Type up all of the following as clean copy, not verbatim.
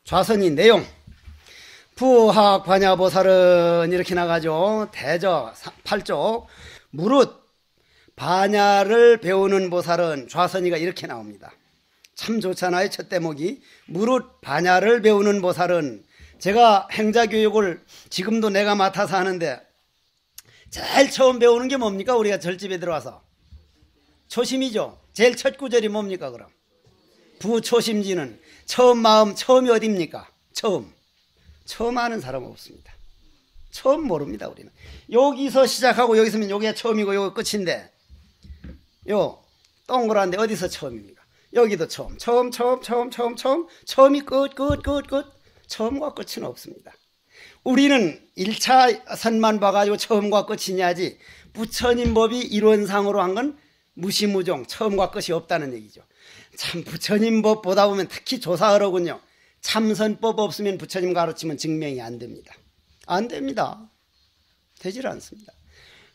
좌선이 내용. 부학 반야보살은 이렇게 나가죠. 대저 8쪽 무릇 반야를 배우는 보살은 좌선이가 이렇게 나옵니다. 참 좋잖아요. 첫 대목이 무릇 반야를 배우는 보살은. 제가 행자교육을 지금도 내가 맡아서 하는데 제일 처음 배우는 게 뭡니까? 우리가 절집에 들어와서 초심이죠. 제일 첫 구절이 뭡니까? 그럼 부초심지는 처음 마음. 처음이 어딥니까? 처음 아는 사람 없습니다. 처음 모릅니다. 우리는 여기서 시작하고 여기서면 여기가 처음이고 여기 끝인데, 요 동그란데 어디서 처음입니까? 여기도 처음이 끝. 처음과 끝은 없습니다. 우리는 1차 선만 봐가지고 처음과 끝이냐지, 부처님 법이 이론상으로 한 건 무시무종 처음과 끝이 없다는 얘기죠. 참 부처님 법 보다 보면 특히 조사하더군요. 참선법 없으면 부처님 가르치면 증명이 안 됩니다. 안 됩니다. 되질 않습니다.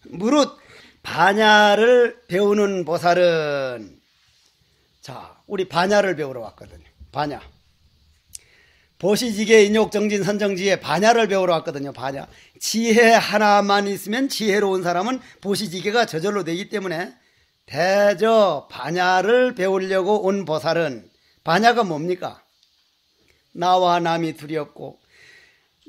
무릇 반야를 배우는 보살은, 자, 우리 반야를 배우러 왔거든요. 반야. 보시지계 인욕정진 선정지에 반야를 배우러 왔거든요. 반야. 지혜 하나만 있으면 지혜로운 사람은 보시지계가 저절로 되기 때문에 대저 반야를 배우려고 온 보살은, 반야가 뭡니까? 나와 남이 두렵고,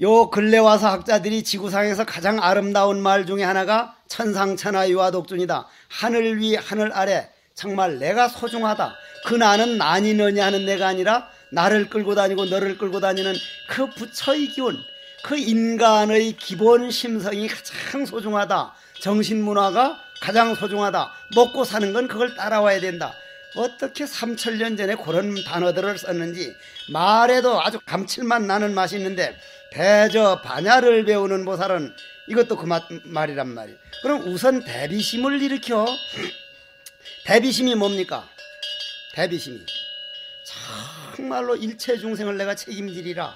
요 근래 와서 학자들이 지구상에서 가장 아름다운 말 중에 하나가 천상천하 유화독존이다. 하늘 위 하늘 아래 정말 내가 소중하다. 그 나는 나니 너니 하는 내가 아니라 나를 끌고 다니고 너를 끌고 다니는 그 부처의 기운, 그 인간의 기본 심성이 가장 소중하다. 정신문화가 가장 소중하다. 먹고 사는 건 그걸 따라와야 된다. 어떻게 3000년 전에 그런 단어들을 썼는지 말에도 아주 감칠맛 나는 맛이 있는데, 대저 반야를 배우는 보살은 이것도 그 말이란 말이에요. 그럼 우선 대비심을 일으켜. 대비심이 뭡니까? 대비심이 정말로 일체 중생을 내가 책임지리라.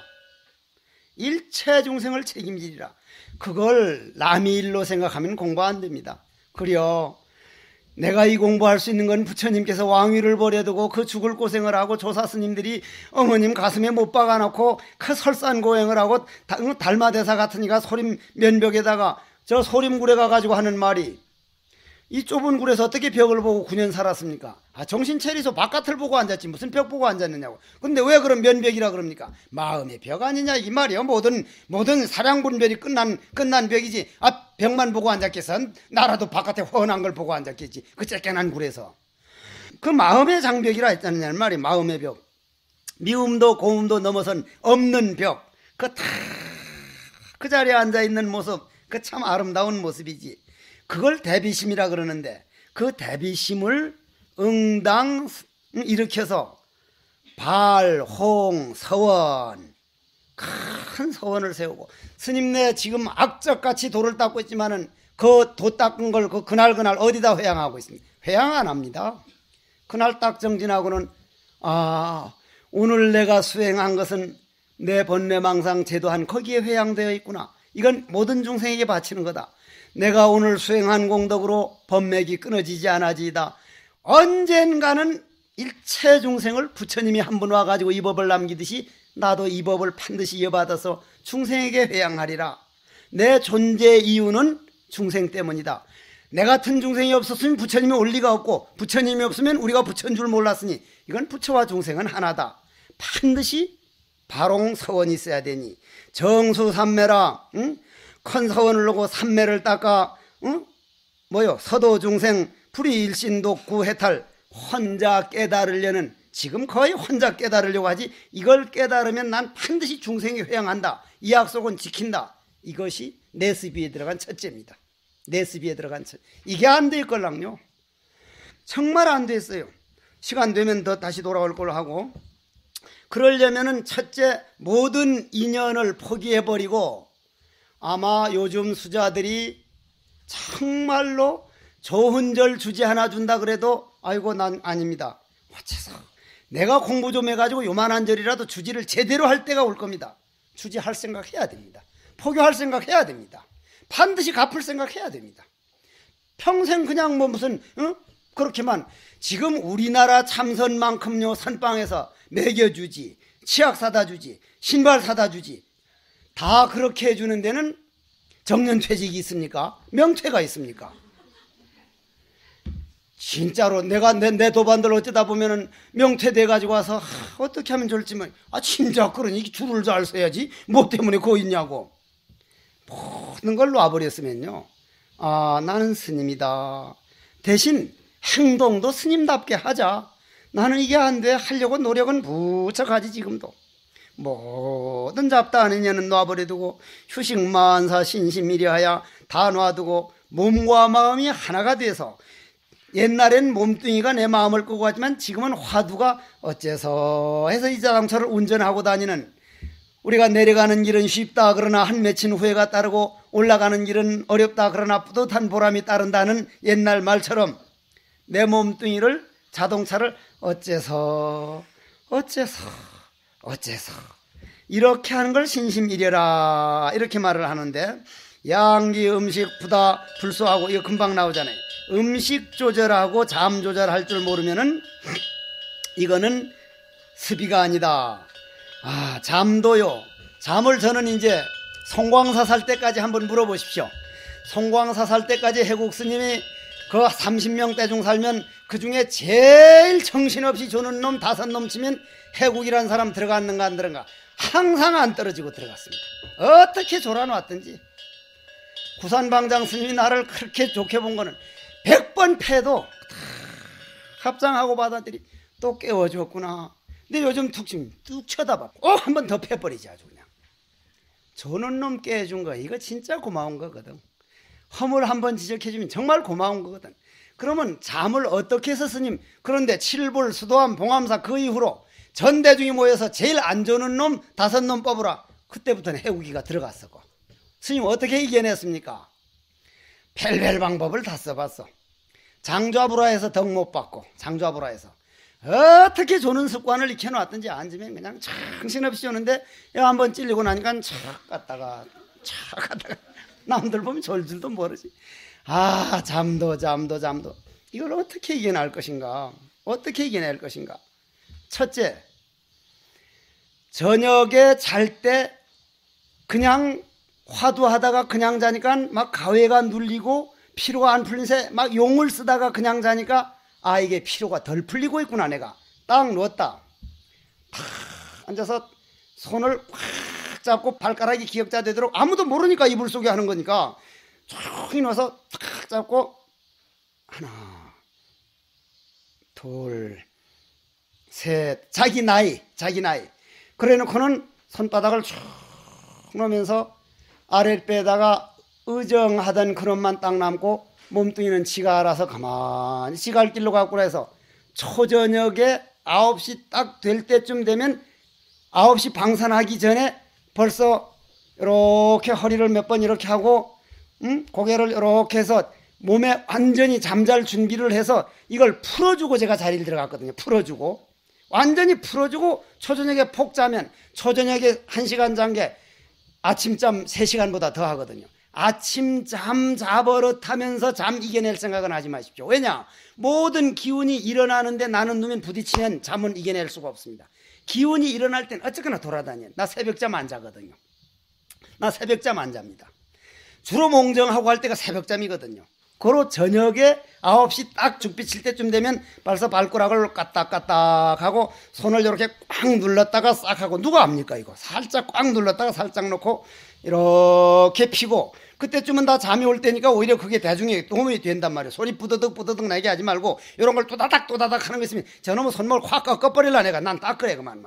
일체 중생을 책임지리라. 그걸 남의 일로 생각하면 공부 안 됩니다. 그래요. 내가 이 공부할 수 있는 건 부처님께서 왕위를 버려두고 그 죽을 고생을 하고 조사 스님들이 어머님 가슴에 못 박아놓고 그 설산고행을 하고 달마대사 같은 이가 소림 면벽에다가 저 소림굴에 가가지고 하는 말이, 이 좁은 굴에서 어떻게 벽을 보고 9년 살았습니까? 정신 차리서 바깥을 보고 앉았지 무슨 벽 보고 앉았느냐고. 근데 왜 그런 면벽이라 그럽니까? 마음의 벽 아니냐 이 말이요. 모든 사량분별이 끝난 벽이지. 벽만 보고 앉았겠어? 나라도 바깥에 훤한 걸 보고 앉았겠지. 그 쬐깐한 굴에서. 그 마음의 장벽이라 했잖아요 말이. 마음의 벽. 미움도 고움도 넘어선 없는 벽. 그 자리에 앉아있는 모습, 그 참 아름다운 모습이지. 그걸 대비심이라 그러는데, 그 대비심을 응당 일으켜서 발, 홍, 서원, 큰 서원을 세우고, 스님네 지금 악적같이 돌을 닦고 있지만은 그 도 닦은 걸 그날 어디다 회양하고 있습니까? 회양 안 합니다. 그날 딱 정진하고는, 오늘 내가 수행한 것은 내 번뇌망상 제도한 거기에 회양되어 있구나. 이건 모든 중생에게 바치는 거다. 내가 오늘 수행한 공덕으로 법맥이 끊어지지 않아지이다. 언젠가는 일체 중생을 부처님이 한 분 와가지고 이 법을 남기듯이 나도 이 법을 반드시 이어받아서 중생에게 회양하리라. 내 존재 이유는 중생 때문이다. 내 같은 중생이 없었으면 부처님이 올 리가 없고, 부처님이 없으면 우리가 부처인 줄 몰랐으니, 이건 부처와 중생은 하나다. 반드시 발홍서원이 있어야 되니, 정수삼매라. 큰 서원을 놓고 삼매를 닦아, 서도중생 불의일신독구 해탈. 혼자 깨달으려는, 지금 거의 혼자 깨달으려고 하지, 이걸 깨달으면 난 반드시 중생에 회양한다. 이 약속은 지킨다. 이것이 내스비에 들어간 첫째입니다. 내스비에 들어간 첫. 이게 안 될 걸랑요. 정말 안 됐어요. 시간 되면 더 다시 돌아올 걸로 하고. 그러려면은 첫째, 모든 인연을 포기해버리고, 아마 요즘 수자들이 정말로 좋은 절 주지 하나 준다 그래도 아이고 난 아닙니다. 어째서 내가 공부 좀 해가지고 요만한 절이라도 주지를 제대로 할 때가 올 겁니다. 주지할 생각 해야 됩니다. 포교할 생각 해야 됩니다. 반드시 갚을 생각 해야 됩니다. 평생 그냥 무슨 그렇게만. 지금 우리나라 참선만큼요 선방에서 매겨주지, 치약 사다 주지, 신발 사다 주지. 다 그렇게 해주는 데는 정년퇴직이 있습니까? 명퇴가 있습니까? 진짜로 내가 내 도반들 어쩌다 보면은 명퇴돼 가지고 와서 어떻게 하면 좋을지 진짜 그러니 줄을 잘 서야지 뭐 때문에 그거 있냐고 모든 걸 놔버렸으면요, 나는 스님이다, 대신 행동도 스님답게 하자, 나는 이게 안 돼 하려고 노력은 부쩍 하지. 지금도 모든 잡다한 인연은 놔버려두고 휴식만사 신심이려하야 다 놔두고 몸과 마음이 하나가 돼서, 옛날엔 몸뚱이가 내 마음을 끄고 하지만 지금은 화두가 어째서 해서 이 자동차를 운전하고 다니는, 우리가 내려가는 길은 쉽다 그러나 한 맺힌 후회가 따르고 올라가는 길은 어렵다 그러나 뿌듯한 보람이 따른다는 옛날 말처럼 내 몸뚱이를, 자동차를 어째서 이렇게 하는 걸 신심이려라 이렇게 말을 하는데, 양기 음식 부다 불소하고 이거 금방 나오잖아요. 음식 조절하고 잠 조절할 줄 모르면은 이거는 습의가 아니다. 잠도요. 잠을 저는 이제 송광사 살 때까지 한번 물어보십시오. 송광사 살 때까지 해국 스님이 그 30명 대중 살면 그 중에 제일 정신없이 조는 놈 5놈 치면 해국이란 사람 들어갔는가 안 들어간가? 항상 안 떨어지고 들어갔습니다. 어떻게 졸아놨든지. 구산방장 스님이 나를 그렇게 좋게 본 거는 100번 패도 합장하고 받아들이 또 깨워줬구나. 근데 요즘 툭 쳐다봐. 한 번 더 패버리지 아주 그냥. 조는 놈 깨워준 거 이거 진짜 고마운 거거든. 허물 한번 지적해주면 정말 고마운 거거든. 그러면 잠을 어떻게 해서 스님, 그런데 칠불, 수도암, 봉암사 그 이후로 전 대중이 모여서 제일 안 조는 놈 5놈 뽑으라. 그때부터는 해우기가 들어갔었고. 스님 어떻게 이겨냈습니까? 펠벨 방법을 다 써봤어. 장좌불화에서 덕 못 받고, 장좌불화에서 어떻게 조는 습관을 익혀놨든지 앉으면 그냥 정신없이 조는데, 한번 찔리고 나니까 착 갔다가 남들 보면 졸줄도 모르지. 잠도 이걸 어떻게 이겨낼 것인가? 어떻게 이겨낼 것인가? 첫째, 저녁에 잘 때 그냥 화두하다가 그냥 자니까 막 가외가 눌리고 피로가 안 풀린 새 막 용을 쓰다가 그냥 자니까 이게 피로가 덜 풀리고 있구나. 내가 딱 누웠다, 탁 앉아서 손을 확 잡고 발가락이 기역자 되도록, 아무도 모르니까 이불 속에 하는 거니까 조용히 넣어서 탁 잡고 하나 둘 셋, 자기 나이 그래 놓고는 손바닥을 쭉 놓으면서 아랫배에다가 의정하던 그놈만 딱 남고 몸뚱이는 지가 알아서 가만히 지갈 길로 갖고 해서 초저녁에 9시 딱 될 때쯤 되면 9시 방산하기 전에 벌써 이렇게 허리를 몇 번 이렇게 하고 고개를 이렇게 해서 몸에 완전히 잠잘 준비를 해서 이걸 풀어주고 제가 자리를 들어갔거든요. 풀어주고 완전히 풀어주고 초저녁에 폭 자면 초저녁에 1시간 잔 게 아침잠 3시간보다 더 하거든요. 아침잠 자버릇하면서 잠 이겨낼 생각은 하지 마십시오. 왜냐? 모든 기운이 일어나는데 나는 누면 부딪히면 잠은 이겨낼 수가 없습니다. 기운이 일어날 땐 어쨌거나 돌아다녀요. 나 새벽잠 안 자거든요. 나 새벽잠 안 잡니다. 주로 몽정하고 할 때가 새벽잠이거든요. 그로 저녁에 9시 딱 죽 비칠 때쯤 되면 벌써 발가락을 까딱까딱 하고 손을 이렇게 꽉 눌렀다가 싹 하고, 누가 압니까 이거? 살짝 꽉 눌렀다가 살짝 놓고 이렇게 피고, 그때쯤은 다 잠이 올 때니까 오히려 그게 대중에 도움이 된단 말이에요. 소리 부드득 나게 하지 말고 이런 걸 또다닥 하는 거 있으면 저놈의 손목을 확 꺾어버릴라. 내가 난 딱 그래 그만.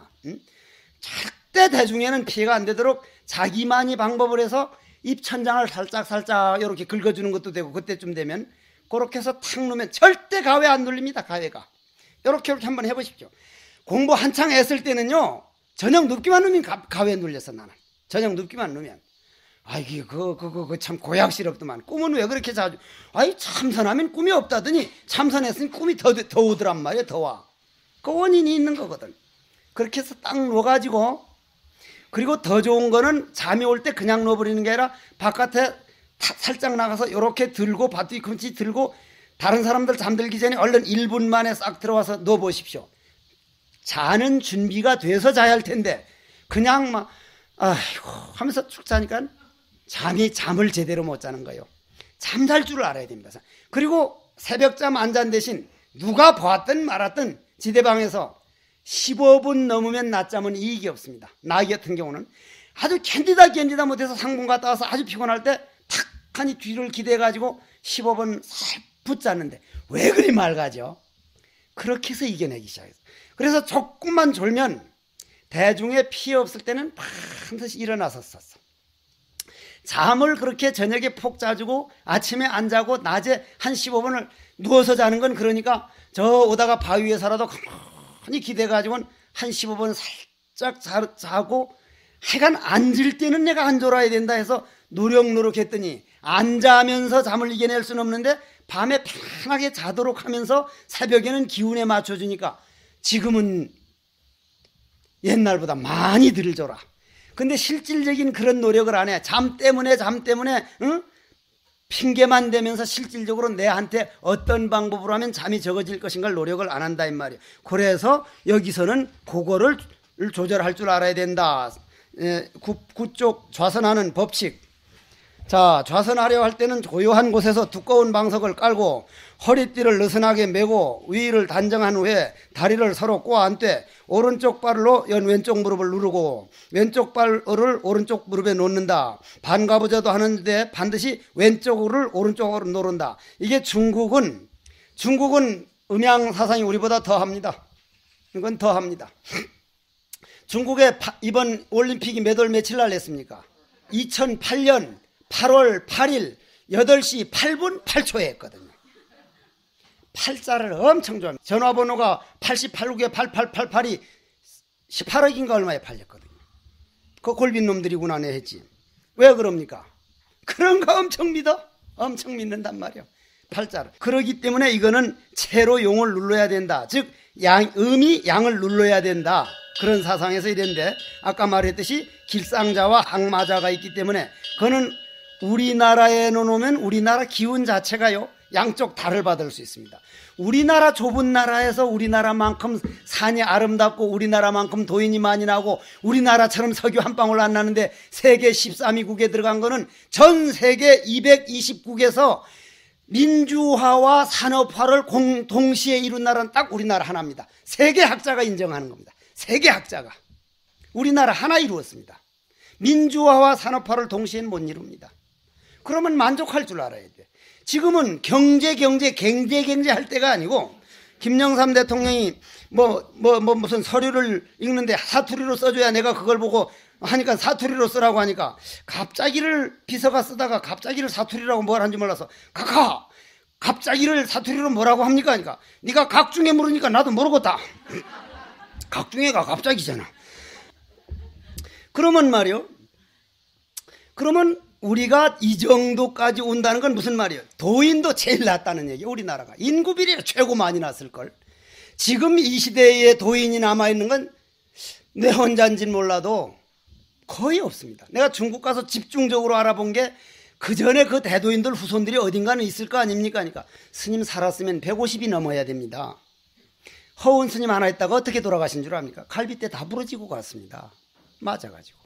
절대 대중에는 피해가 안 되도록 자기만이 방법을 해서 입천장을 살짝 이렇게 긁어주는 것도 되고, 그때쯤 되면 그렇게 해서 탁 놓으면 절대 가외 안 눌립니다. 가외가 이렇게 한번 해보십시오. 공부 한창 했을 때는요, 저녁 눕기만 누면 가외 눌렸어. 나는 저녁 눕기만 누면 이게 그거 참 고약스럽더만. 꿈은 왜 그렇게 자주, 참선하면 꿈이 없다더니 참선했으니 꿈이 더 오더란 말이야. 더 와. 그 원인이 있는 거거든. 그렇게 해서 딱 놓아가지고, 그리고 더 좋은 거는 잠이 올 때 그냥 넣어버리는 게 아니라 바깥에 살짝 나가서 이렇게 들고 밭 뒤꿈치 들고 다른 사람들 잠들기 전에 얼른 1분 만에 싹 들어와서 넣어보십시오. 자는 준비가 돼서 자야 할 텐데 그냥 막 아이고 하면서 쭉 자니까 잠을 제대로 못 자는 거예요. 잠잘 줄 알아야 됩니다. 그리고 새벽잠 안 잔 대신 누가 보았든 말았든 지대방에서 15분 넘으면 낮잠은 이익이 없습니다. 나 같은 경우는 아주 견디다 못해서 상봉 갔다 와서 아주 피곤할 때 탁 하니 뒤를 기대가지고 15분 살풋 잤는데 왜 그리 맑아져? 그렇게 해서 이겨내기 시작했어. 그래서 조금만 졸면 대중에 피해 없을 때는 반드시 일어났었어. 잠을 그렇게 저녁에 푹 자주고 아침에 안 자고 낮에 한 15분을 누워서 자는 건 그러니까 저 오다가 바위 위에서라도 가만히 기대가지고는 한 15분 살짝 자고 하여간 앉을 때는 내가 안 졸아야 된다 해서 노력했더니 안 자면서 잠을 이겨낼 수는 없는데 밤에 편하게 자도록 하면서 새벽에는 기운에 맞춰주니까 지금은 옛날보다 많이들 졸아. 근데 실질적인 그런 노력을 안 해. 잠 때문에 응? 핑계만 대면서 실질적으로 내한테 어떤 방법으로 하면 잠이 적어질 것인가를 노력을 안 한다 이 말이에요. 그래서 여기서는 그거를 조절할 줄 알아야 된다. 구쪽 좌선하는 법칙. 자, 좌선하려 할 때는 고요한 곳에서 두꺼운 방석을 깔고 허리띠를 느슨하게 메고 위를 단정한 후에 다리를 서로 꼬아 앉되 오른쪽 발로 왼쪽 무릎을 누르고 왼쪽 발을 오른쪽 무릎에 놓는다. 반가부좌도 하는데 반드시 왼쪽을 오른쪽으로 놓는다. 이게 중국은 음양 사상이 우리보다 더합니다. 이건 더합니다. 중국의 이번 올림픽이 몇 월 며칠 날 했습니까? 2008년 8월 8일 8시 8분 8초에 했거든요. 팔자를 엄청 좋아합니다. 전화번호가 88국에 8888이 18억인가 얼마에 팔렸거든요. 그 골빈 놈들이구나 내 했지. 왜 그럽니까? 그런 거 엄청 믿어? 엄청 믿는단 말이야. 팔자를. 그러기 때문에 이거는 채로 용을 눌러야 된다. 즉 음이 양을 눌러야 된다. 그런 사상에서 이랬는데 아까 말했듯이 길상자와 항마자가 있기 때문에 그거는 우리나라에 놓으면 우리나라 기운 자체가요 양쪽 달을 받을 수 있습니다. 우리나라 좁은 나라에서 우리나라만큼 산이 아름답고 우리나라만큼 도인이 많이 나고 우리나라처럼 석유 한 방울 안 나는데 세계 13위국에 들어간 거는 전 세계 220국에서 민주화와 산업화를 동시에 이룬 나라는 딱 우리나라 하나입니다. 세계 학자가 인정하는 겁니다. 세계 학자가 우리나라 하나 이루었습니다. 민주화와 산업화를 동시에 못 이룹니다. 그러면 만족할 줄 알아야 돼. 지금은 경제 할 때가 아니고 김영삼 대통령이 무슨 서류를 읽는데 사투리로 써줘야 내가 그걸 보고 하니까 사투리로 쓰라고 하니까 갑자기를 비서가 쓰다가 갑자기를 사투리라고 뭘 한지 몰라서 카카 갑자기를 사투리로 뭐라고 합니까? 하니까 네가 각중에 물으니까 나도 모르겠다. 각중에가 갑자기잖아. 그러면 말이요. 그러면 우리가 이 정도까지 온다는 건 무슨 말이에요? 도인도 제일 낮다는 얘기예요. 우리나라가 인구 비례가 최고 많이 났을걸. 지금 이 시대에 도인이 남아있는 건 내 혼자인지는 몰라도 거의 없습니다. 내가 중국 가서 집중적으로 알아본 게 그 전에 그 대도인들 후손들이 어딘가는 있을 거 아닙니까? 그러니까 스님 살았으면 150이 넘어야 됩니다. 허운 스님 하나 있다가 어떻게 돌아가신 줄 압니까? 갈비뼈 다 부러지고 갔습니다. 맞아가지고.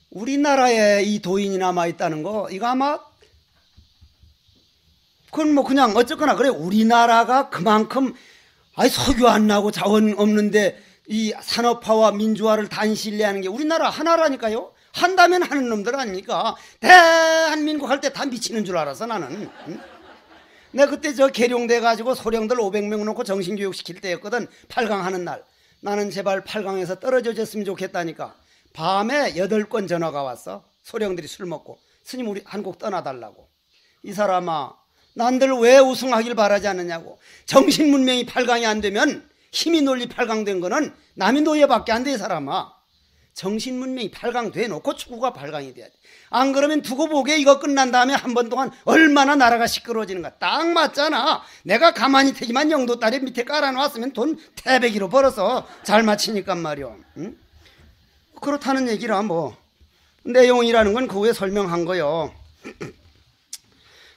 우리나라에 이 도인이 남아있다는 거 이거 아마 그건 뭐 그냥 어쨌거나 그래. 우리나라가 그만큼 석유 안 나고 자원 없는데 이 산업화와 민주화를 단신례하는 게 우리나라 하나라니까요. 한다면 하는 놈들 아닙니까? 대한민국 할 때 다 미치는 줄 알았어 나는. 응? 내가 그때 저 계룡돼 가지고 소령들 500명 놓고 정신교육 시킬 때였거든. 8강 하는 날. 나는 제발 8강에서 떨어져 줬으면 좋겠다니까. 밤에 8건 전화가 왔어. 소령들이 술 먹고 스님 우리 한국 떠나달라고. 이 사람아 난들 왜 우승하길 바라지 않느냐고. 정신문명이 8강이 안 되면 힘이 논리 8강 된 거는 남이 노예밖에 안 돼. 이 사람아 정신문명이 8강 돼놓고 축구가 8강이 돼야 돼. 안 그러면 두고 보게 이거 끝난 다음에 한 번 동안 얼마나 나라가 시끄러워지는가. 딱 맞잖아. 내가 가만히 태기만 영도딸에 밑에 깔아놓았으면 돈 태배기로 벌어서 잘 맞히니까 말이오. 응? 그렇다는 얘기라 뭐 내용이라는 건 그 후에 설명한 거요.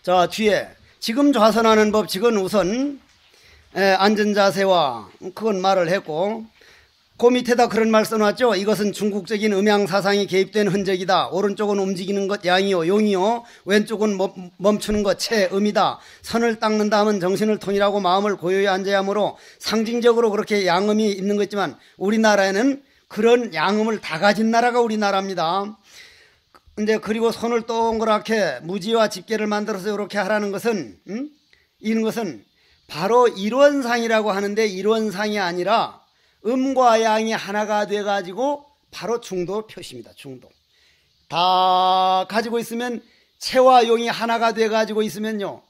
자 뒤에 지금 좌선하는 법칙은 우선 앉은 자세와 그건 말을 했고, 그 밑에다 그런 말 써놨죠. 이것은 중국적인 음양 사상이 개입된 흔적이다. 오른쪽은 움직이는 것 양이요 용이요, 왼쪽은 멈추는 것 체음이다. 선을 닦는다 하면 정신을 통일하고 마음을 고요히 앉아야 하므로 상징적으로 그렇게 양음이 있는 것 있지만, 우리나라에는 그런 양음을 다 가진 나라가 우리나라입니다. 이제 그리고 손을 동그랗게 무지와 집게를 만들어서 이렇게 하라는 것은, 이런 것은 바로 일원상이라고 하는데, 일원상이 아니라 음과 양이 하나가 돼가지고 바로 중도 표시입니다. 중도. 다 가지고 있으면, 체와 용이 하나가 돼가지고 있으면요,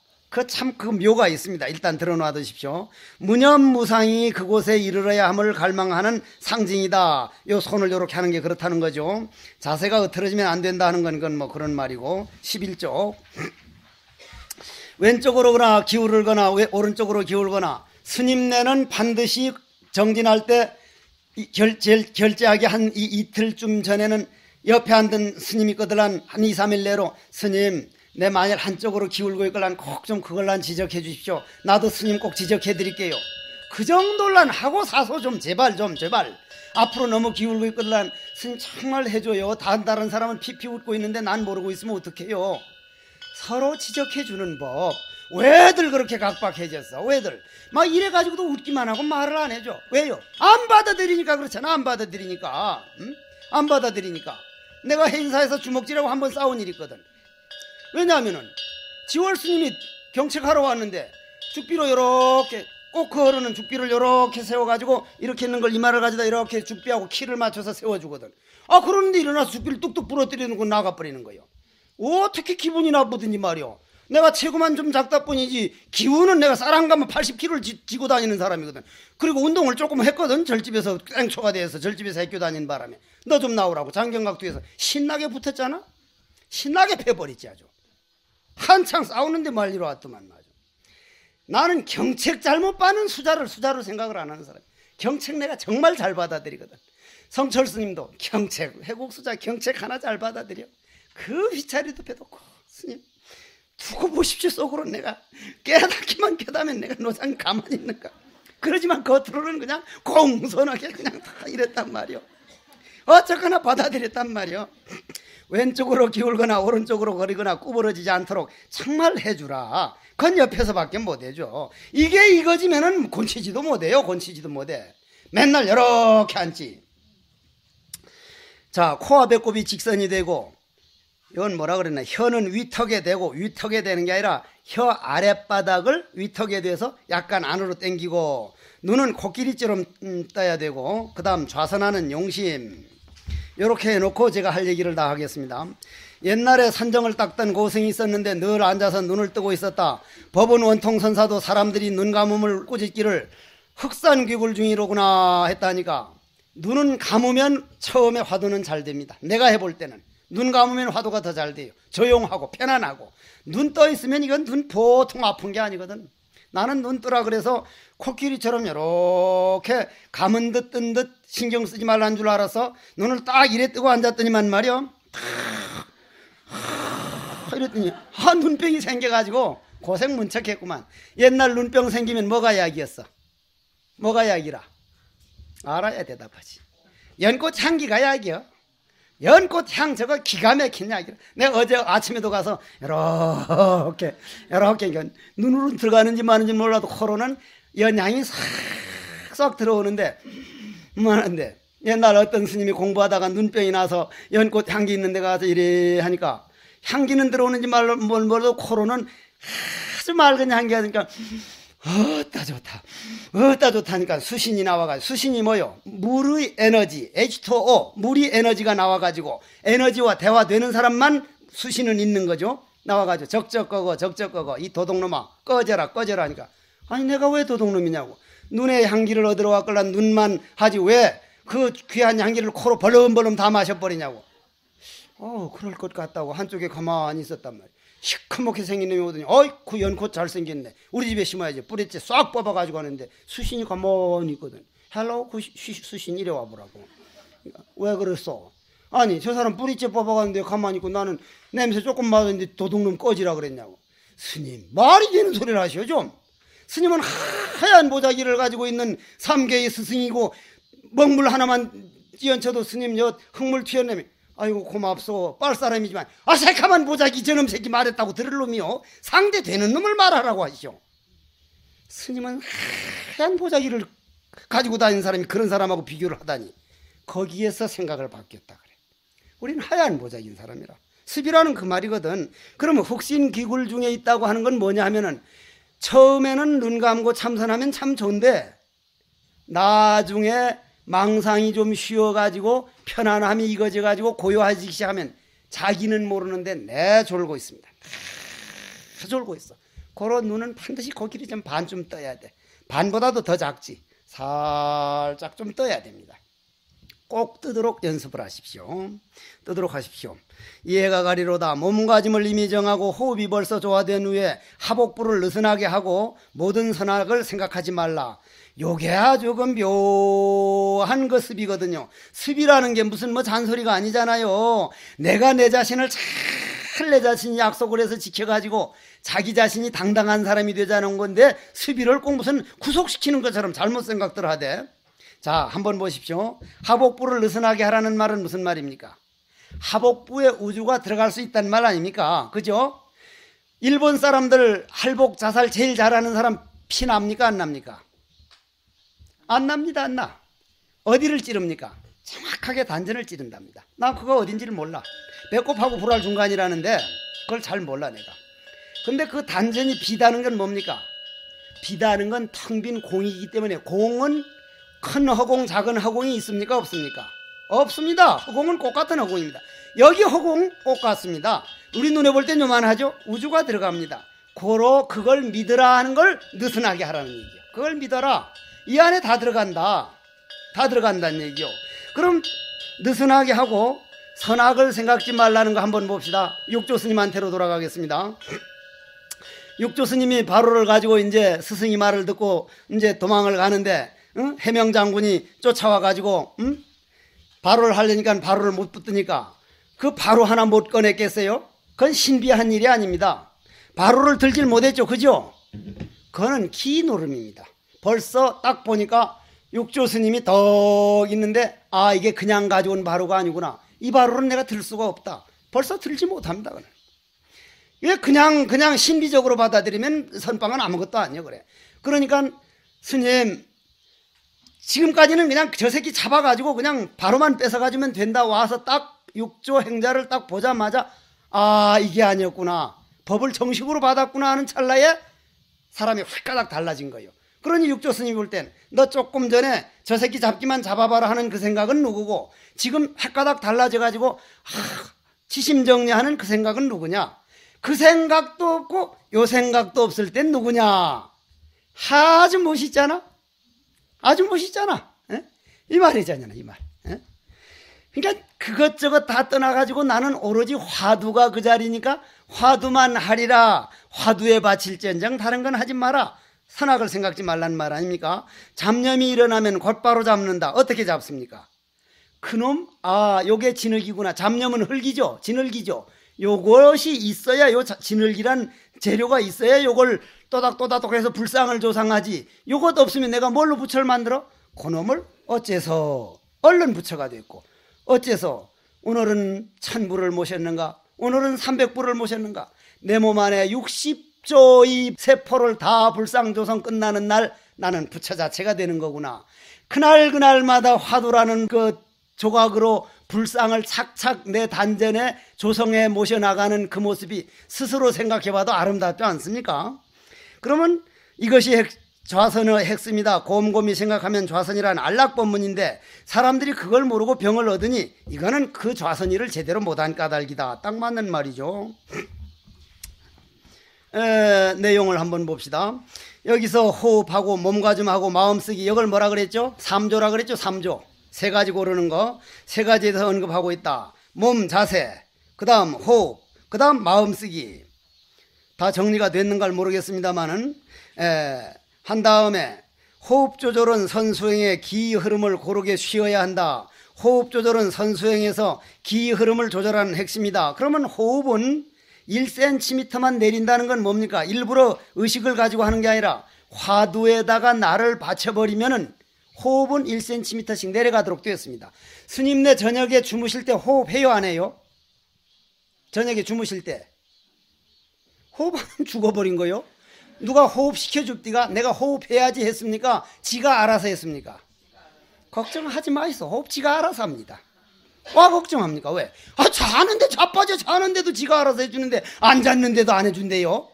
그 묘가 있습니다. 일단 들어놔두십시오. 무념무상이 그곳에 이르러야 함을 갈망하는 상징이다. 요 손을 이렇게 하는 게 그렇다는 거죠. 자세가 흐트러지면 안 된다 하는 건 뭐 그런 말이고. 11쪽. 왼쪽으로거나 기울거나 오른쪽으로 기울거나, 스님네는 반드시 정진할 때 결제하기 한 이틀쯤 전에는 옆에 앉은 스님이 있거든. 한 2, 3일 내로, 스님 내 만일 한쪽으로 기울고 있걸란 꼭 좀 그걸란 지적해 주십시오. 나도 스님 꼭 지적해 드릴게요. 그 정도란 하고 사소 좀 제발 앞으로 너무 기울고 있거든. 스님 정말 해줘요. 다른 사람은 피피 웃고 있는데 난 모르고 있으면 어떡해요. 서로 지적해 주는 법. 왜들 그렇게 각박해졌어? 왜들 막 이래가지고도 웃기만 하고 말을 안 해줘. 왜요? 안 받아들이니까 그렇잖아. 안 받아들이니까. 안 받아들이니까. 내가 행사에서 주먹질하고 한번 싸운 일이 있거든. 왜냐하면은 지월 스님이 경책하러 왔는데 죽비로 이렇게 꼭 흐르는 죽비를 이렇게 세워가지고 이렇게 있는 걸 이마를 가져다 이렇게 죽비하고 키를 맞춰서 세워주거든. 그러는데 일어나서 죽비를 뚝뚝 부러뜨리는 거 나가버리는 거예요. 어떻게 기분이 나쁘든지 말이요. 내가 체구만 좀 작다 뿐이지 기운은 내가 쌀 한 가면 80kg를 지고 다니는 사람이거든. 그리고 운동을 조금 했거든. 절집에서 땡초가 돼서 절집에서 학교 다니는 바람에 너 좀 나오라고 장경각도에서 신나게 붙었잖아. 신나게 패버리지 아주. 한창 싸우는데 말리러 왔더만 아주. 나는 경책 잘못 받는 수자로 생각을 안 하는 사람. 경책 내가 정말 잘 받아들이거든. 성철 스님도 경책, 회국 수자 경책 하나 잘 받아들여. 그 휘차리도 패놓고 스님 두고 보십시오. 속으로 내가 깨닫기만 깨닫으면 내가 노장 가만히 있는가. 그러지만 겉으로는 그냥 공손하게 그냥 다 이랬단 말이요. 어쨌거나 받아들였단 말이요. 왼쪽으로 기울거나 오른쪽으로 거리거나 구부러지지 않도록 정말 해주라. 그건 옆에서밖에 못해줘. 이게 이거지면은 곤치지도 못해요. 곤치지도 못해. 맨날 이렇게 앉지. 자, 코와 배꼽이 직선이 되고, 이건 뭐라 그랬나, 혀는 위턱에 대고, 위턱에 되는 게 아니라 혀 아랫바닥을 위턱에 대서 약간 안으로 당기고, 눈은 코끼리처럼 떠야 되고, 그 다음 좌선하는 용심. 이렇게 해놓고 제가 할 얘기를 다 하겠습니다. 옛날에 산정을 닦던 고생이 있었는데 늘 앉아서 눈을 뜨고 있었다. 법은 원통선사도 사람들이 눈 감음을 꾸짖기를 흑산귀굴 중이로구나 했다니까. 눈은 감으면 처음에 화두는 잘 됩니다. 내가 해볼 때는 눈 감으면 화두가 더 잘 돼요. 조용하고 편안하고. 눈 떠 있으면 이건 눈 보통 아픈 게 아니거든. 나는 눈 뜨라 그래서 코끼리처럼 이렇게 감은 듯 뜬 듯 신경 쓰지 말라는 줄 알아서 눈을 딱 이래 뜨고 앉았더니만 말이야, 이랬더니 눈병이 생겨가지고 고생 문척했구만. 옛날 눈병 생기면 뭐가 약이었어? 뭐가 약이라? 알아야 대답하지. 연꽃 향기가 약이요. 연꽃 향 저거 기가 막힌 약이라. 내가 어제 아침에도 가서 이렇게 눈으로 들어가는지 마는지 몰라도 코로는 연향이 싹싹 들어오는데 뭐하는데, 옛날 어떤 스님이 공부하다가 눈병이 나서 연꽃 향기 있는 데 가서 이래 하니까 향기는 들어오는지 몰라도 코로는 아주 맑은 향기가 나니까 어따 좋다니까 수신이 나와가지고. 수신이 뭐요? 물의 에너지, H2O, 물이 에너지가 나와가지고 에너지와 대화되는 사람만 수신은 있는 거죠. 나와가지고 적적 꺼거 이 도둑놈아 꺼져라 하니까, 아니 내가 왜 도둑놈이냐고. 눈에 향기를 얻으러 왔걸라 눈만 하지 왜 그 귀한 향기를 코로 벌렁벌렁 다 마셔버리냐고. 그럴 것 같다고 한쪽에 가만히 있었단 말이야. 시커멓게 생긴 놈이 오더니 그 연꽃 잘생겼네, 우리 집에 심어야지. 뿌리째 싹 뽑아가지고 하는데 수신이 가만히 있거든. 헬로 그 수신 이래 와보라고. 왜 그랬어? 아니 저 사람 뿌리째 뽑아가는데 가만히 있고 나는 냄새 조금 맡았는데 도둑놈 꺼지라 그랬냐고. 스님 말이 되는 소리를 하시오 좀. 스님은 하얀 보자기를 가지고 있는 삼계의 스승이고 먹물 하나만 띄얹혀도 스님 여 흙물 튀어내면 아이고 고맙소 빨사람이지만 새카만 보자기 저놈 새끼 말했다고 들을 놈이요 상대되는 놈을 말하라고 하시오. 스님은 하얀 보자기를 가지고 다니는 사람이 그런 사람하고 비교를 하다니 거기에서 생각을 바뀌었다 그래. 우린 하얀 보자기인 사람이라. 습이라는 그 말이거든. 그러면 흑신기굴 중에 있다고 하는 건 뭐냐 하면은 처음에는 눈 감고 참선하면 참 좋은데 나중에 망상이 좀 쉬어가지고 편안함이 익어져가지고 고요해지기 시작하면 자기는 모르는데 내졸고 있습니다. 졸고 있어. 그런 눈은 반드시 거기를 좀 반쯤 떠야 돼. 반보다도 더 작지. 살짝 좀 떠야 됩니다. 꼭 뜨도록 연습을 하십시오. 뜨도록 하십시오. 이해가 가리로다. 몸가짐을 이미 정하고 호흡이 벌써 조화된 후에 하복부를 느슨하게 하고 모든 선악을 생각하지 말라. 요게 아주 그 묘한 그 습이거든요. 습이라는 게 무슨 뭐 잔소리가 아니잖아요. 내가 내 자신을 잘 내 자신이 약속을 해서 지켜가지고 자기 자신이 당당한 사람이 되자는 건데 습이를 꼭 무슨 구속시키는 것처럼 잘못 생각들 하대. 자, 한번 보십시오. 하복부를 느슨하게 하라는 말은 무슨 말입니까? 하복부에 우주가 들어갈 수 있다는 말 아닙니까? 그죠? 일본 사람들 할복 자살 제일 잘하는 사람 피 납니까? 안 납니까? 안 납니다. 안 나. 어디를 찌릅니까? 정확하게 단전을 찌른답니다. 나 그거 어딘지를 몰라. 배꼽하고 불알 중간이라는데 그걸 잘 몰라 내가. 근데 그 단전이 비다는 건 뭡니까? 비다는 건 텅 빈 공이기 때문에 공은 큰 허공 작은 허공이 있습니까? 없습니까? 없습니다. 허공은 똑같은 허공입니다. 여기 허공 똑같습니다. 우리 눈에 볼 땐 요만하죠? 우주가 들어갑니다. 고로 그걸 믿으라 하는 걸 느슨하게 하라는 얘기요. 그걸 믿어라. 이 안에 다 들어간다. 다 들어간다는 얘기요. 그럼 느슨하게 하고 선악을 생각지 말라는 거 한번 봅시다. 육조 스님한테로 돌아가겠습니다. 육조 스님이 바로를 가지고 이제 스승이 말을 듣고 이제 도망을 가는데 해명 장군이 쫓아와 가지고 바로를 하려니까 바로를 못 붙으니까 그 바로 하나 못 꺼냈겠어요? 그건 신비한 일이 아닙니다. 바로를 들질 못했죠. 그죠? 그거는 기노름입니다. 벌써 딱 보니까 육조 스님이 덕 있는데 이게 그냥 가져온 바로가 아니구나. 이 바로는 내가 들 수가 없다. 벌써 들지 못합니다. 왜 그냥 신비적으로 받아들이면 선방은 아무것도 아니에요. 그래. 그러니까 스님 지금까지는 그냥 저 새끼 잡아가지고 그냥 바로만 뺏어가지면 된다. 와서 딱 육조 행자를 딱 보자마자 이게 아니었구나. 법을 정식으로 받았구나 하는 찰나에 사람이 휙가닥 달라진 거예요. 그러니 육조 스님이 볼 땐 너 조금 전에 저 새끼 잡기만 잡아봐라 하는 그 생각은 누구고 지금 헷가닥 달라져가지고 지심정리하는 그 생각은 누구냐? 그 생각도 없고 요 생각도 없을 땐 누구냐? 아주 멋있잖아. 아주 멋있잖아. 에? 이 말이잖아. 이 말. 에? 그러니까 그것저것 다 떠나가지고 나는 오로지 화두가 그 자리니까 화두만 하리라. 화두에 바칠전정 다른 건 하지 마라. 선악을 생각지 말란 말 아닙니까? 잡념이 일어나면 곧바로 잡는다. 어떻게 잡습니까? 그놈 요게 진흙이구나. 잡념은 흙이죠. 진흙이죠. 요것이 있어야 요 진흙이란 재료가 있어야 요걸 또닥또닥 해서 불상을 조상하지. 요것 없으면 내가 뭘로 부처를 만들어? 그놈을 어째서 얼른 부처가 됐고 어째서 오늘은 1000부를 모셨는가? 오늘은 300부를 모셨는가? 내 몸 안에 60조의 세포를 다 불상조성 끝나는 날 나는 부처 자체가 되는 거구나. 그날마다 화두라는 그 조각으로 불상을 착착 내 단전에 조성해 모셔나가는 그 모습이 스스로 생각해봐도 아름답지 않습니까? 그러면 이것이 좌선의 핵심이다. 곰곰이 생각하면 좌선이란 안락법문인데 사람들이 그걸 모르고 병을 얻으니 이거는 그 좌선이를 제대로 못한 까닭이다. 딱 맞는 말이죠. 내용을 한번 봅시다. 여기서 호흡하고 몸가짐하고 마음쓰기 이걸 뭐라 그랬죠? 3조라 그랬죠. 3조. 세 가지 고르는 거 세 가지에서 언급하고 있다. 몸 자세, 그 다음 호흡, 그 다음 마음쓰기. 다 정리가 됐는가 모르겠습니다만은 한 다음에 호흡 조절은 선수행의 기 흐름을 고르게 쉬어야 한다. 호흡 조절은 선수행에서 기 흐름을 조절하는 핵심이다. 그러면 호흡은 1cm만 내린다는 건 뭡니까? 일부러 의식을 가지고 하는 게 아니라 화두에다가 나를 받쳐버리면은 호흡은 1cm씩 내려가도록 되었습니다. 스님네 저녁에 주무실 때 호흡해요, 안 해요? 저녁에 주무실 때 호흡하면 죽어버린 거요? 누가 호흡 시켜줍디가? 내가 호흡해야지 했습니까? 지가 알아서 했습니까? 걱정하지 마이소. 호흡 지가 알아서 합니다. 와 걱정합니까? 왜? 자는데 자빠져 자는데도 지가 알아서 해주는데 안 잤는데도 안 해준대요.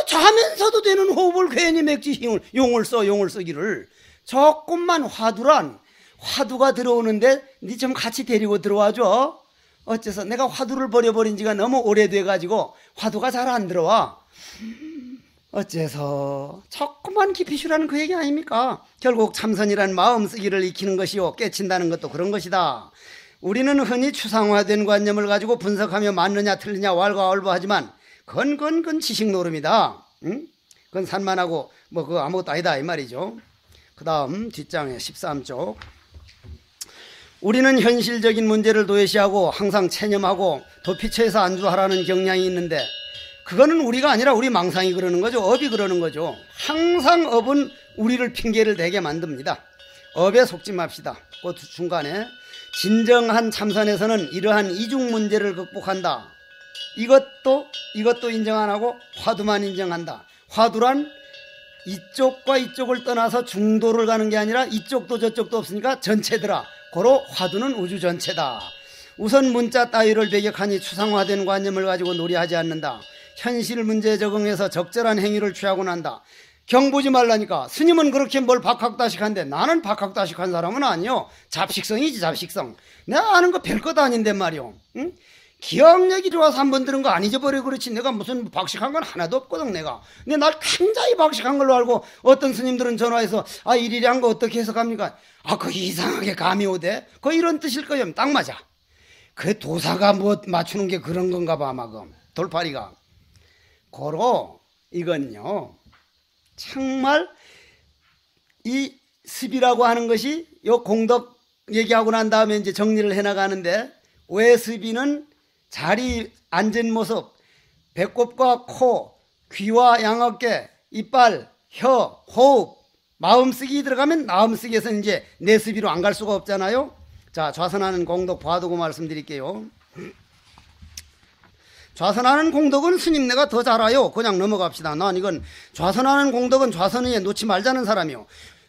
자면서도 되는 호흡을 괜히 맥지 용을 쓰기를. 조금만 화두가 들어오는데 니 좀 같이 데리고 들어와줘. 어째서 내가 화두를 버려버린 지가 너무 오래돼가지고 화두가 잘 안 들어와. 어째서 조금만 깊이 쉬라는 그 얘기 아닙니까? 결국 참선이란 마음쓰기를 익히는 것이요 깨친다는 것도 그런 것이다. 우리는 흔히 추상화된 관념을 가지고 분석하며 맞느냐 틀리냐 왈가왈부하지만 그건 지식 노름이다. 응? 그건 산만하고 그거 아무것도 아니다 이 말이죠. 그 다음 뒷장에 13쪽. 우리는 현실적인 문제를 도외시하고 항상 체념하고 도피처에서 안주하라는 경향이 있는데 그거는 우리가 아니라 우리 망상이 그러는 거죠. 업이 그러는 거죠. 항상 업은 우리를 핑계를 대게 만듭니다. 업에 속지 맙시다. 그 중간에 진정한 참선에서는 이러한 이중 문제를 극복한다. 이것도 인정 안 하고 화두만 인정한다. 화두란 이쪽과 이쪽을 떠나서 중도를 가는 게 아니라 이쪽도 저쪽도 없으니까 전체더라. 고로 화두는 우주 전체다. 우선 문자 따위를 배격하니 추상화된 관념을 가지고 놀이하지 않는다. 현실 문제에 적응해서 적절한 행위를 취하고 난다. 경보지 말라니까. 스님은 그렇게 뭘 박학다식한데 나는 박학다식한 사람은 아니요. 잡식성이지 잡식성. 내가 아는 거 별것 아닌데 말이요. 응? 기억력이 좋아서 한 번 들은 거 안 잊어버려 그렇지 내가 무슨 박식한 건 하나도 없거든 내가. 근데 날 굉장히 박식한 걸로 알고 어떤 스님들은 전화해서 일일이 한 거 어떻게 해석합니까? 그 이상하게 감이 오대? 그 이런 뜻일 거예요. 딱 맞아. 그 도사가 뭐 맞추는 게 그런 건가 봐 아마 그 돌파리가. 고로 이건요 정말 이 습이라고 하는 것이 요 공덕 얘기하고 난 다음에 이제 정리를 해나가는데 왜 습이는 자리 앉은 모습, 배꼽과 코, 귀와 양어깨, 이빨, 혀, 호흡, 마음쓰기 들어가면 마음쓰기에서 이제 내습이로 안 갈 수가 없잖아요. 자, 좌선하는 공덕 봐두고 말씀드릴게요. 좌선하는 공덕은 스님네가 더 잘 알아요. 그냥 넘어갑시다. 난 이건 좌선하는 공덕은 좌선에 놓지 말자는 사람이요.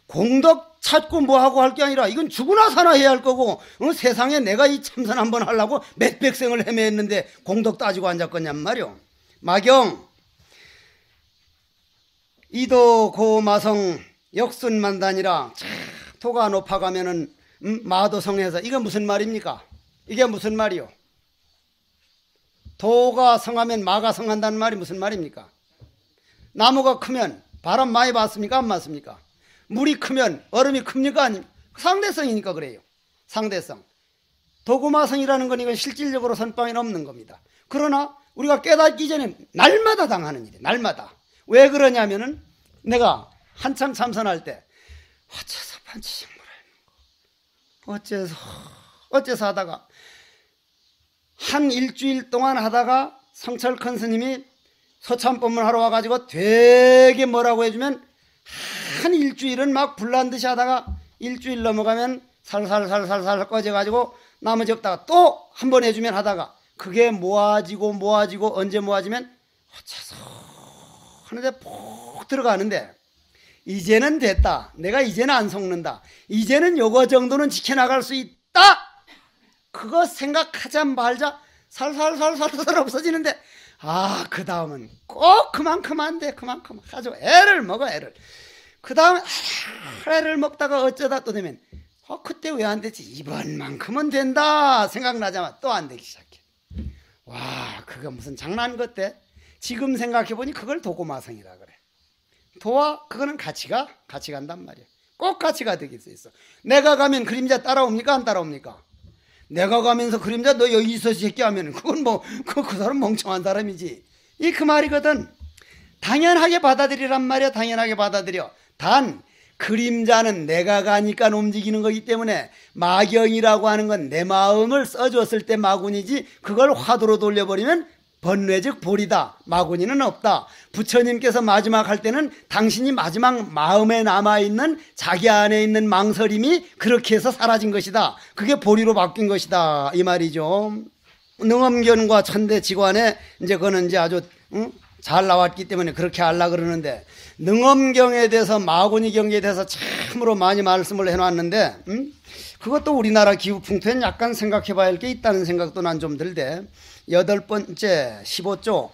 공덕 찾고 뭐하고 할 게 아니라 이건 죽으나 사나 해야 할 거고 세상에 내가 이 참선 한번 하려고 몇백 생을 헤매했는데 공덕 따지고 앉았겠냔 말이요. 마경 이도 고마성 역순만단이라 도가 높아가면은 마도성에서 이게 무슨 말입니까? 이게 무슨 말이요? 도가 성하면 마가 성한다는 말이 무슨 말입니까? 나무가 크면 바람 많이 받습니까? 안 맞습니까? 물이 크면 얼음이 큽니까? 아닙니까? 상대성이니까 그래요. 상대성. 도구마성이라는 건 이건 실질적으로 선방에 없는 겁니다. 그러나 우리가 깨닫기 전에 날마다 당하는 일이에요. 날마다. 왜 그러냐면은 내가 한참 참선할 때 어째서 판치식물을 어째서 하다가 한 일주일 동안 하다가 성철큰 스님이 서참법문 하러 와가지고 되게 뭐라고 해주면 한 일주일은 막 불난 듯이 하다가 일주일 넘어가면 살살살살살 꺼져가지고 나머지 없다가 또 한 번 해주면 하다가 그게 모아지고 언제 모아지면 어째서 하는데 푹 들어가는데 이제는 됐다. 내가 이제는 안 속는다. 이제는 요거 정도는 지켜나갈 수 있다. 그거 생각하자 말자 살살살살살 없어지는데 그 다음은 꼭 그만큼 안 돼. 그만큼 아주 애를 먹어 애를. 그 다음에 애를 먹다가 어쩌다 또 되면 그때 왜 안 되지? 이번만큼은 된다 생각나자마자 또 안 되기 시작해. 와 그거 무슨 장난 같대? 지금 생각해보니 그걸 도고마성이라 그래. 도와 그거는 같이 간단 말이야. 꼭 같이 가되게 있어. 내가 가면 그림자 따라옵니까? 안 따라옵니까? 내가 가면서 그림자 너 여기 있어 새끼 하면 그건 그 사람 멍청한 사람이지. 그 말이거든. 당연하게 받아들이란 말이야. 당연하게 받아들여. 단 그림자는 내가 가니까 움직이는 거기 때문에 마경이라고 하는 건 내 마음을 써줬을 때 마군이지 그걸 화두로 돌려버리면 번뇌즉 볼이다. 마구니는 없다. 부처님께서 마지막 할 때는 당신이 마지막 마음에 남아있는 자기 안에 있는 망설임이 그렇게 해서 사라진 것이다. 그게 보리로 바뀐 것이다. 이 말이죠. 능엄견과 천대지관에 이제 그거는 이제 아주 잘 나왔기 때문에 그렇게 하려 그러는데, 능엄경에 대해서 마구니 경계에 대해서 참으로 많이 말씀을 해놨는데 그것도 우리나라 기후풍토엔 약간 생각해 봐야 할 게 있다는 생각도 난 좀 들대. 8번째 15조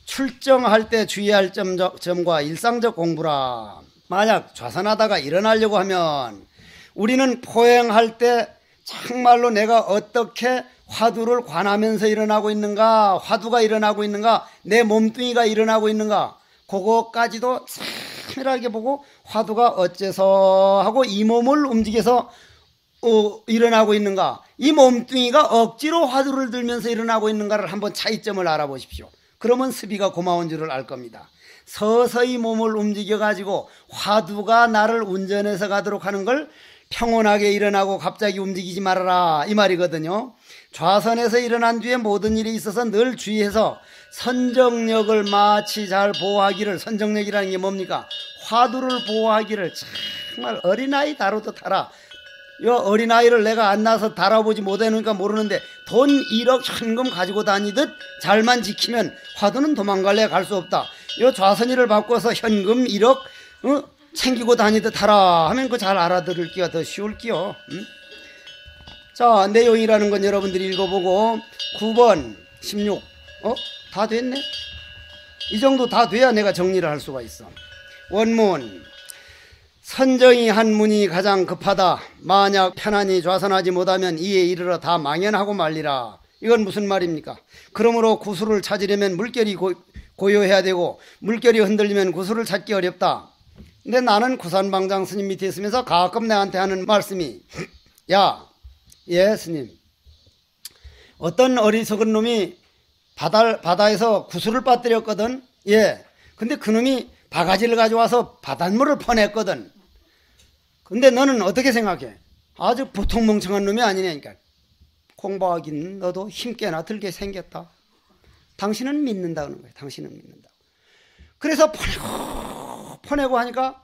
출정할 때 주의할 점과 일상적 공부라. 만약 좌선하다가 일어나려고 하면 우리는 포행할 때 정말로 내가 어떻게 화두를 관하면서 일어나고 있는가, 화두가 일어나고 있는가, 내 몸뚱이가 일어나고 있는가, 그거까지도 세밀하게 보고 화두가 어째서 하고 이 몸을 움직여서 일어나고 있는가, 이 몸뚱이가 억지로 화두를 들면서 일어나고 있는가를 한번 차이점을 알아보십시오. 그러면 습이가 고마운 줄을 알 겁니다. 서서히 몸을 움직여 가지고 화두가 나를 운전해서 가도록 하는 걸 평온하게 일어나고 갑자기 움직이지 말아라, 이 말이거든요. 좌선에서 일어난 뒤에 모든 일이 있어서 늘 주의해서 선정력을 마치 잘 보호하기를. 선정력이라는 게 뭡니까? 화두를 보호하기를 정말 어린아이 다루듯 하라. 이 어린아이를 내가 안 낳아서 다뤄보지 못해놓으니까 모르는데 돈 1억 현금 가지고 다니듯 잘만 지키면 화두는 도망갈래 갈 수 없다. 이 좌선이를 바꿔서 현금 1억 챙기고 다니듯 하라 하면 그 잘 알아들을기가 더 쉬울기요. 자, 내용이라는 건 여러분들이 읽어보고 9번 16 다 됐네. 이 정도 다 돼야 내가 정리를 할 수가 있어. 원문 선정이 한 문이 가장 급하다. 만약 편안히 좌선하지 못하면 이에 이르러 다 망연하고 말리라. 이건 무슨 말입니까? 그러므로 구수를 찾으려면 물결이 고요해야 되고 물결이 흔들리면 구수를 찾기 어렵다. 근데 나는 구산방장 스님 밑에 있으면서 가끔 내한테 하는 말씀이, 야, 예 스님, 어떤 어리석은 놈이 바다에서 구슬을 빠뜨렸거든. 예, 근데 그 놈이 바가지를 가져와서 바닷물을 퍼냈거든. 근데 너는 어떻게 생각해? 아주 보통 멍청한 놈이 아니냐니까. 공부하긴 너도 힘께나 들게 생겼다. 당신은 믿는다는 거예요. 당신은 믿는다. 그래서 퍼내고 하니까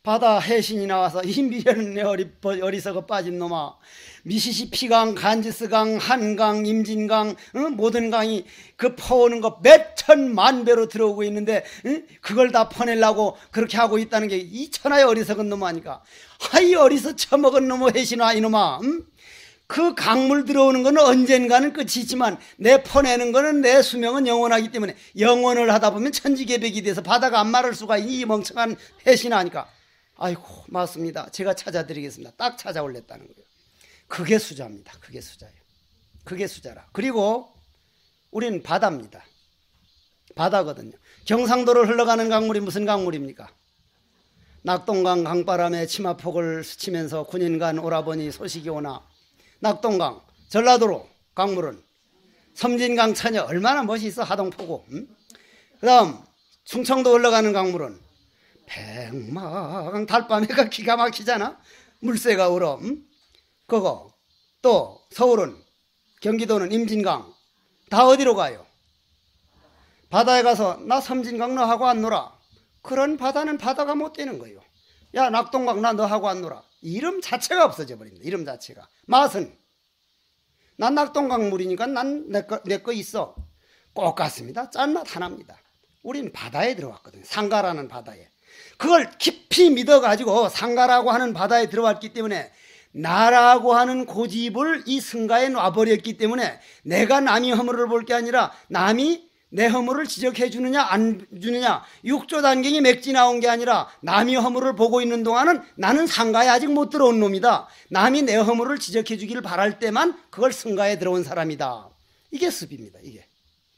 바다 해신이 나와서 이 미련은 내 어리석어 빠진 놈아, 미시시피강, 간지스강, 한강, 임진강, 모든 강이 그 퍼오는 거 몇 천만 배로 들어오고 있는데 그걸 다 퍼내려고 그렇게 하고 있다는 게 이 천하의 어리석은 놈 아니까. 하이 어리석 처먹은 놈의 해신아 이놈아. 그 강물 들어오는 거는 언젠가는 끝이 있지만 내 퍼내는 거는 내 수명은 영원하기 때문에 영원을 하다 보면 천지개벽이 돼서 바다가 안 마를 수가 있니, 이 멍청한 해신아 하니까, 아이고 맞습니다, 제가 찾아드리겠습니다. 딱 찾아올랬다는 거예요. 그게 수자입니다. 그게 수자예요. 그게 수자라. 그리고 우리는 바다입니다. 바다거든요. 경상도를 흘러가는 강물이 무슨 강물입니까? 낙동강 강바람에 치마폭을 스치면서 군인간 오라버니 소식이 오나. 낙동강, 전라도로 강물은 섬진강 처녀 얼마나 멋있어, 하동포구. 그 다음 충청도 흘러가는 강물은 백마강 달밤에가 기가 막히잖아. 물새가 울어. 그거. 또 서울은, 경기도는 임진강. 다 어디로 가요? 바다에 가서 나 섬진강 너하고 안 놀아. 그런 바다는 바다가 못 되는 거예요. 야, 낙동강 나 너하고 안 놀아. 이름 자체가 없어져 버립니다. 이름 자체가. 맛은 난 낙동강 물이니까 난 내 거 있어. 꼭 같습니다. 짠맛 하나입니다. 우린 바다에 들어왔거든요. 상가라는 바다에. 그걸 깊이 믿어가지고 상가라고 하는 바다에 들어왔기 때문에 나라고 하는 고집을 이 승가에 놔버렸기 때문에 내가 남이 허물을 볼 게 아니라 남이 내 허물을 지적해 주느냐 안 주느냐, 육조 단경이 맥지 나온 게 아니라 남이 허물을 보고 있는 동안은 나는 상가에 아직 못 들어온 놈이다. 남이 내 허물을 지적해 주기를 바랄 때만 그걸 승가에 들어온 사람이다. 이게 습입니다.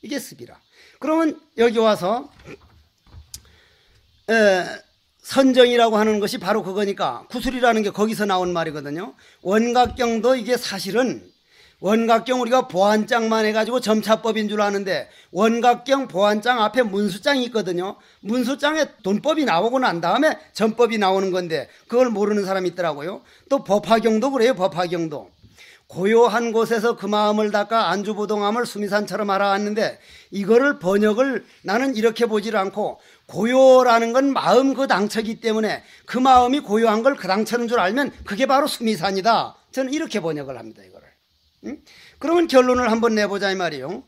이게 습이라. 그러면 여기 와서 선정이라고 하는 것이 바로 그거니까, 구술이라는 게 거기서 나온 말이거든요. 원각경도 이게 사실은 원각경 우리가 보안장만 해가지고 점차법인 줄 아는데 원각경 보안장 앞에 문수장이 있거든요. 문수장에 돈법이 나오고 난 다음에 전법이 나오는 건데 그걸 모르는 사람이 있더라고요. 또 법화경도 그래요. 법화경도 고요한 곳에서 그 마음을 닦아 안주부동함을 수미산처럼 알아왔는데 이거를 번역을 나는 이렇게 보질 않고 고요라는 건 마음 그 당처이기 때문에 그 마음이 고요한 걸 그 당처인 줄 알면 그게 바로 수미산이다. 저는 이렇게 번역을 합니다. 이거를. 그러면 결론을 한번 내보자 이 말이에요.